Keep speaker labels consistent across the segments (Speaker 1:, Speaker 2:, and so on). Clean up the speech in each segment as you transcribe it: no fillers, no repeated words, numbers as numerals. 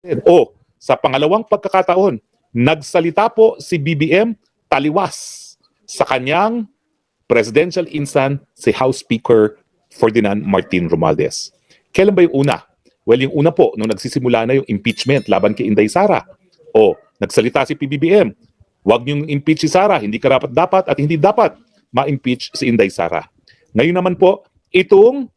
Speaker 1: O, sa pangalawang pagkakataon, nagsalita po si BBM taliwas sa kanyang presidential insan, si House Speaker Ferdinand Martin Romualdez. Kailan ba yung una? Well, yung una po, nung nagsisimula na yung impeachment laban kay Inday Sara. O, nagsalita si PBBM, huwag niyong impeach si Sara, hindi karapat-dapat at hindi dapat ma-impeach si Inday Sara. Ngayon naman po, itong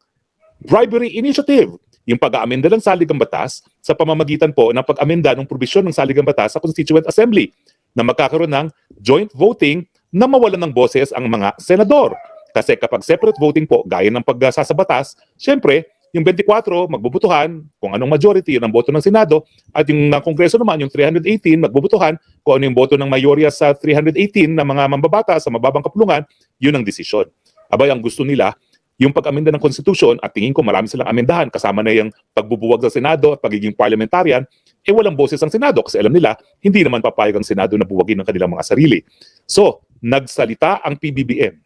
Speaker 1: bribery initiative, yung pag-aamenda ng saligang batas sa pamamagitan po ng pag-amenda ng probisyon ng saligang batas sa Constituent Assembly na magkakaroon ng joint voting na mawalan ng boses ang mga senador. Kasi kapag separate voting po, gaya ng pagsasa sa batas, syempre, yung 24 magbubutuhan kung anong majority yun ang boto ng Senado at yung Kongreso naman, yung 318, magbubutuhan kung ano yung boto ng mayorya sa 318 na mga mambabata sa mababang kapulungan, yun ang desisyon. Abay, ang gusto nila, yung pag-amenda ng Constitution, at tingin ko marami silang amendahan, kasama na yung pagbubuwag sa Senado at pagiging parliamentarian, walang boses ang Senado kasi alam nila, hindi naman papayag ang Senado na buwagin ng kanilang mga sarili. So, nagsalita ang PBBM.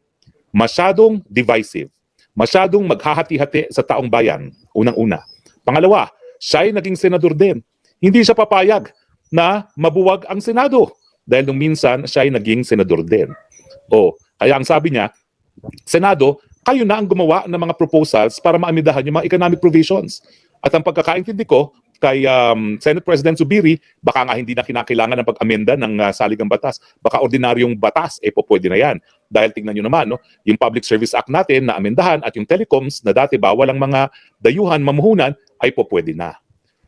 Speaker 1: Masyadong divisive. Masyadong maghahati-hati sa taong bayan, unang-una. Pangalawa, siya ay naging senador din. Hindi siya papayag na mabuwag ang Senado dahil nung minsan siya ay naging senador din. O, kaya ang sabi niya, Senado, kayo na ang gumawa ng mga proposals para maamidahan yung mga economic provisions. At ang pagkakaintindi ko kay Senate President Zubiri, baka nga hindi na kinakailangan ng pag-amenda ng saligang batas. Baka ordinaryong batas, po pwede na yan. Dahil tingnan nyo naman, no, yung Public Service Act natin na amendahan at yung telecoms na dati bawal ang mga dayuhan, mamuhunan, ay po pwede na.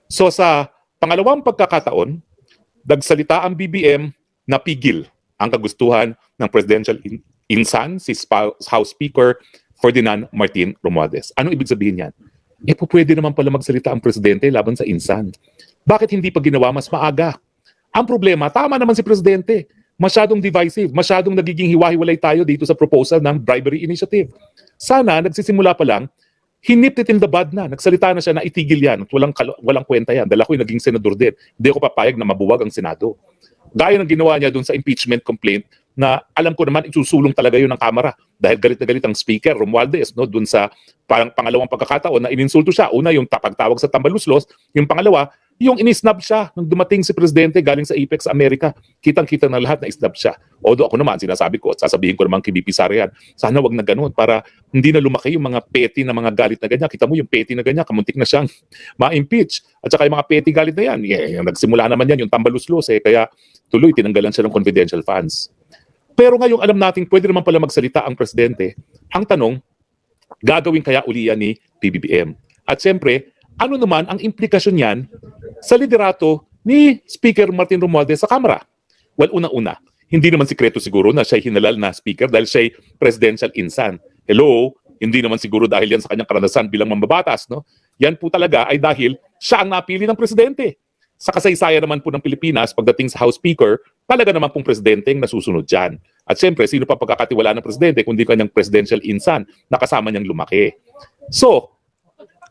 Speaker 1: So sa pangalawang pagkakataon, nagsalita ang BBM na pigil ang kagustuhan ng presidential insan, si House Speaker Ferdinand Martin Romualdez. Anong ibig sabihin yan? Po pwede naman pala magsalita ang presidente laban sa insan. Bakit hindi pa ginawa mas maaga? Ang problema, tama naman si presidente. Masyadong divisive, masyadong nagiging hiwa-hiwalay tayo dito sa proposal ng bribery initiative. Sana, nagsisimula pa lang, hinip it in the bud na. Nagsalita na siya na itigil yan. Walang kwenta yan. Dahil ako'y naging senador din. Hindi ako papayag na mabuwag ang Senado. Gaya ng ginawa niya doon sa impeachment complaint na alam ko naman isusulong talaga yun ng Kamara dahil galit na galit ang Speaker Romualdez, no, doon sa pangalawang pagkakataon na ininsulto siya. Una, yung pagtawag sa tambaluslos. Yung pangalawa, yung inisnab siya nung dumating si Presidente galing sa Apex America. Kitang-kita na lahat na isnab siya. Although ako naman, sinasabi ko at sasabihin ko naman kay BP Sara yan, sana wag na ganun para hindi na lumaki yung mga petty na mga galit na ganyan. Kita mo yung petty na ganyan, kamuntik na siyang ma-impeach. At saka yung mga petty galit na yan, nagsimula naman yan yung tambaluslos kaya tuloy tinanggalan siya ng confidential funds. Pero ngayong alam natin pwede naman pala magsalita ang Presidente, ang tanong, gagawin kaya uli yan ni PBBM? At siyempre, ano naman ang implikasyon yan sa liderato ni Speaker Martin Romualdez sa Kamara? Well, unang-una, hindi naman sikreto siguro na siya'y hinalal na speaker dahil siya'y presidential insan. Hello, hindi naman siguro dahil yan sa kanyang karanasan bilang mambabatas, no? Yan po talaga ay dahil siya ang napili ng presidente. Sa kasaysayan naman po ng Pilipinas, pagdating sa House Speaker, talaga naman pong presidenteng nasusunod dyan. At siyempre, sino pa pagkakatiwala ng presidente kundi kanyang presidential insan na kasama niyang lumaki. So,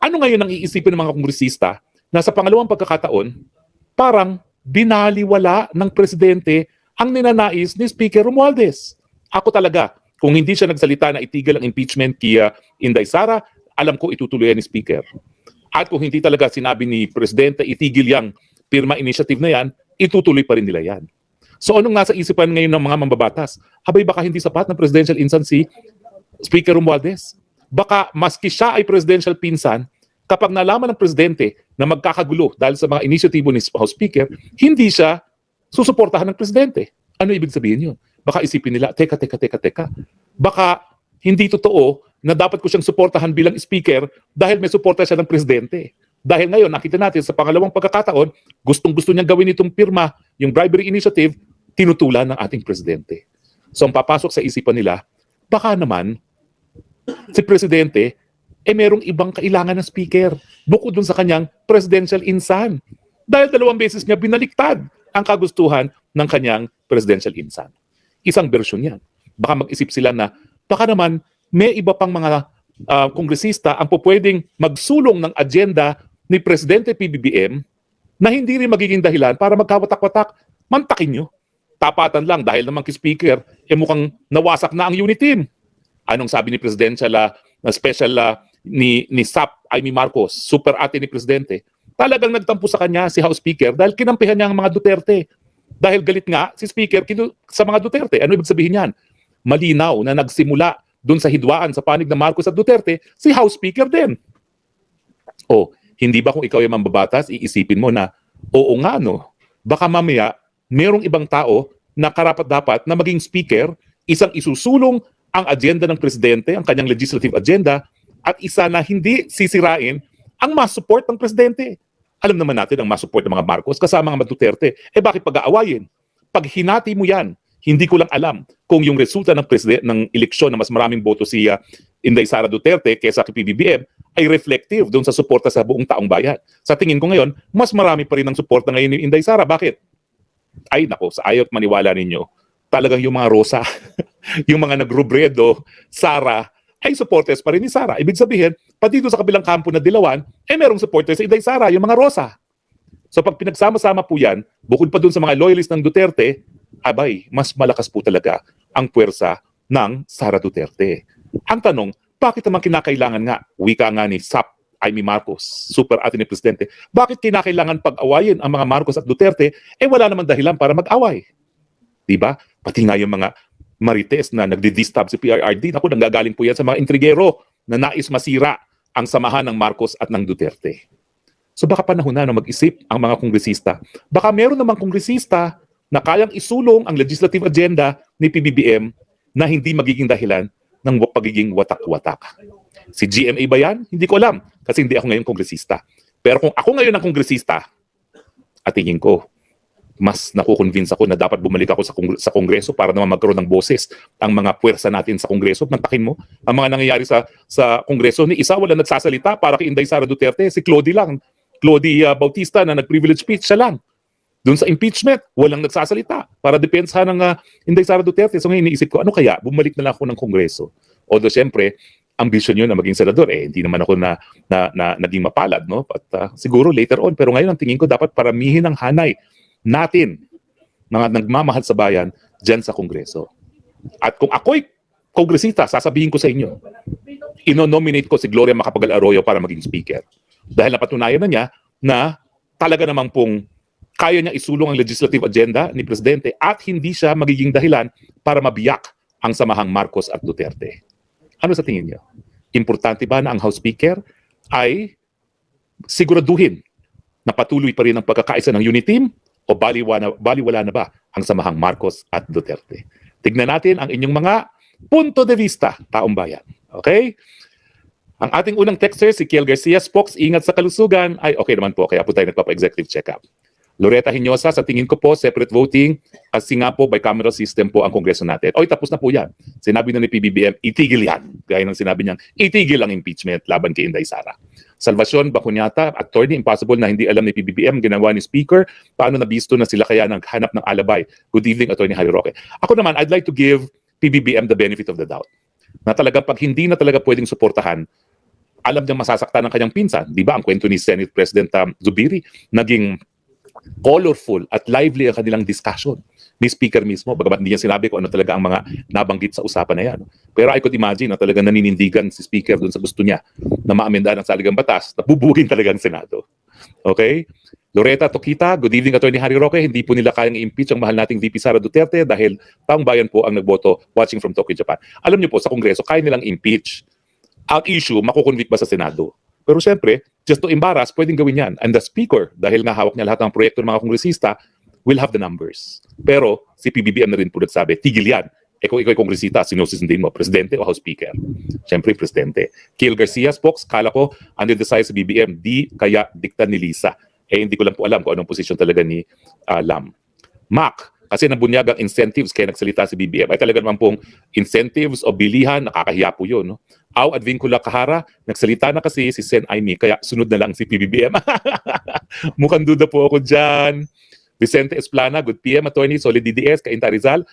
Speaker 1: ano ngayon ang iisipin ng mga kongresista na sa pangalawang pagkakataon, parang binaliwala ng presidente ang ninanais ni Speaker Romualdez? Ako talaga, kung hindi siya nagsalita na itigil ang impeachment kay Inday Sara, alam ko itutuloy ni Speaker. At kung hindi talaga sinabi ni Presidente itigil yang pirma initiative na yan, itutuloy pa rin nila yan. So anong nasa isipan ngayon ng mga mambabatas? Abay baka hindi sapat ng presidential insan si Speaker Romualdez. Baka maski siya ay presidential pinsan, kapag nalaman ng presidente na magkakagulo dahil sa mga inisyatibo ni House Speaker, hindi siya susuportahan ng presidente. Ano ibig sabihin yun? Baka isipin nila, teka. Baka hindi totoo na dapat ko siyang suportahan bilang speaker dahil may suporta siya ng presidente. Dahil ngayon, nakita natin sa pangalawang pagkakataon, gustong-gusto niyang gawin itong pirma, yung bribery initiative, tinutulan ng ating presidente. So ang papasok sa isipan nila, baka naman si presidente merong ibang kailangan ng speaker bukod dun sa kanyang presidential insan. Dahil 2 beses niya binaliktad ang kagustuhan ng kanyang presidential insan. Isang bersyon yan. Baka mag-isip sila na baka naman may iba pang mga kongresista ang pupwedeng magsulong ng agenda ni Presidente PBBM na hindi rin magiging dahilan para magkawatak-watak. Mantakin nyo. Tapatan lang dahil naman kay Speaker, mukhang nawasak na ang unit team. Anong sabi ni Presidential na special ni SAP, Amy Marcos, super ate ni Presidente, talagang nagtampo sa kanya si House Speaker dahil kinampihan niya ang mga Duterte. Dahil galit nga si Speaker sa mga Duterte. Ano ibig sabihin yan? Malinaw na nagsimula doon sa hidwaan sa panig ng Marcos at Duterte, si House Speaker din. O, hindi ba kung ikaw yung mambabatas, iisipin mo na, oo nga no, baka mamaya merong ibang tao na karapat-dapat na maging speaker, isang isusulong ang agenda ng presidente, ang kanyang legislative agenda, at isa na hindi sisirain ang mas-support ng presidente. Alam naman natin ang mas-support ng mga Marcos kasama ng mga Duterte. Eh bakit pag-aawayin? Pag hinati mo yan, hindi ko lang alam kung yung resulta ng ng eleksyon na mas maraming boto si Inday Sara Duterte kaysa kay PBBM ay reflective doon sa suporta sa buong taong bayan. Sa tingin ko ngayon, mas marami pa rin ang suporta ngayon ni Inday Sara. Bakit? Ay nako, sa ayaw at maniwala ninyo, talagang yung mga Rosa, yung mga nagrubredo, Sara, ay supporters pa rin ni Sara. Ibig sabihin, pati dito sa kabilang kampo na Dilawan, eh merong supporters sa Inday Sara, yung mga Rosa. So pag pinagsama-sama po yan, bukod pa dun sa mga loyalist ng Duterte, abay, mas malakas po talaga ang puwersa ng Sara Duterte. Ang tanong, bakit naman kinakailangan nga, wika nga ni SAP, Amy Marcos, super ate ni Presidente, bakit kinakailangan pag-awayin ang mga Marcos at Duterte, eh wala naman dahilan para mag-away. Diba? Pati nga yung mga Marites na nagdi-distab si PRRD, naku, nanggagaling po yan sa mga intrigero na nais masira ang samahan ng Marcos at ng Duterte. So baka panahon na mag-isip ang mga kongresista. Baka meron namang kongresista na kayang isulong ang legislative agenda ni PBBM na hindi magiging dahilan ng pagiging watak-watak. Si GMA ba yan? Hindi ko alam kasi hindi ako ngayon kongresista. Pero kung ako ngayon ang kongresista, at tingin ko, mas nakukonvince ako na dapat bumalik ako sa Kongreso para naman magkaroon ng boses ang mga puwersa natin sa Kongreso. Mantakin mo, ang mga nangyayari sa Kongreso, ni isa wala nagsasalita para kay Inday Sara Duterte, si Clody lang. Clody Bautista na nag-privilege speech, siya lang. Doon sa impeachment, walang nagsasalita para depensahan ng Inday Sara Duterte. So ngayon iniisip ko, ano kaya? Bumalik na lang ako ng Kongreso. Although siyempre, ambisyon yun na maging senador. Hindi naman ako na naging mapalad. No? But, siguro later on. Pero ngayon ang tingin ko dapat paramihin ang hanay natin, mga nagmamahal sa bayan, dyan sa Kongreso. At kung ako'y kongresista, sasabihin ko sa inyo, ino-nominate ko si Gloria Macapagal Arroyo para maging speaker. Dahil napatunayan na niya na talaga namang pong kaya niya isulong ang legislative agenda ni Presidente at hindi siya magiging dahilan para mabiyak ang samahang Marcos at Duterte. Ano sa tingin niyo? Importante ba na ang House Speaker ay siguraduhin na patuloy pa rin ang pagkakaisa ng unit team o baliwala na ba ang samahang Marcos at Duterte? Tignan natin ang inyong mga punto de vista, taong bayan. Okay? Ang ating unang texter, si Kiel Garcia, Spokes, ingat sa kalusugan. Ay, okay naman po, kaya po tayo nagpapa-executive check-up. Loretta Hinosa, sa tingin ko po, separate voting, kasi nga po, bicameral system po ang Kongreso natin. Oy, tapos na po yan. Sinabi na ni PBBM, itigil yan. Gaya ng sinabi niyang, itigil ang impeachment laban kay Inday Sara. Salvacion Bacunyata, attorney, impossible na hindi alam ni PBBM, ginawa ni Speaker, paano nabisto na sila kaya naghanap ng alabay. Good evening, Attorney Harry Roque. Ako naman, I'd like to give PBBM the benefit of the doubt. Na talaga, pag hindi na talaga pwedeng suportahan, alam niyang masasaktan ng kanyang pinsan. Di ba? Ang kwento ni Senate President Zubiri, naging colorful at lively ang kanilang discussion ni Speaker mismo. Bagamat hindi niya sinabi kung ano talaga ang mga nabanggit sa usapan na yan. Pero I could imagine na talagang naninindigan si Speaker doon sa gusto niya na maamenda ng saligang batas, na bubugin talaga ang Senado. Okay? Loretta Tokita, good evening, Attorney Harry Roque. Hindi po nila kayang i-impeach ang mahal nating VP Sara Duterte dahil taong bayan po ang nagboto watching from Tokyo, Japan. Alam niyo po, sa Kongreso, kaya nilang impeach. Ang issue, makukonvict ba sa Senado? Pero siyempre, just to embarrass, pwedeng gawin yan. And the Speaker, dahil nga hawak niya lahat ng proyekto ng mga kongresista, will have the numbers. Pero si PBBM na rin po nagsabi, tigil yan. Kung ikaw ay kongresista, sino susundin mo? Presidente o House Speaker? Siyempre, Presidente. Kiel Garcia, Spokes, kala ko, under the size sa BBM, di kaya dikta ni Lisa. Hindi ko lang po alam kung anong posisyon talaga ni Lam. Mac, kasi nabunyag ang incentives kaya nagsalita si BBM. Ay talaga naman pong incentives o bilihan, nakakahiya po yun. No? Aw Advincula Kahara, nagsalita na kasi si Sen Aimee, kaya sunod na lang si PBBM. Mukhang duda po ako dyan. Vicente Esplana, good PM, Attorney, Solid DDS, Cainta Rizal.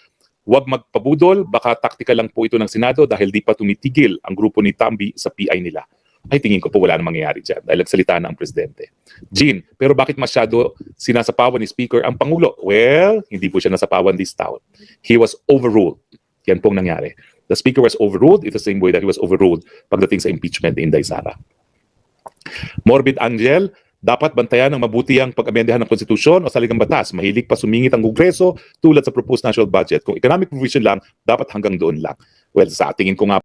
Speaker 1: Huwag magpabudol, baka taktika lang po ito ng Senado dahil di pa tumitigil ang grupo ni Tambi sa PI nila. Ay tingin ko po wala namang mangyayari dyan dahil nagsalita na ang Presidente. Jean, pero bakit masyado sinasapawan ni Speaker ang Pangulo? Well, hindi po siya nasapawan this time. He was overruled. Yan pong nangyari. The Speaker was overruled in the same way that he was overruled pagdating sa impeachment ni Inday Sara. Morbid Angel, dapat bantayan ng mabuti ang pag-amendahan ng konstitusyon o saligang batas. Mahilig pa sumingit ang Kongreso tulad sa proposed national budget. Kung economic provision lang, dapat hanggang doon lang. Well, sa tingin ko nga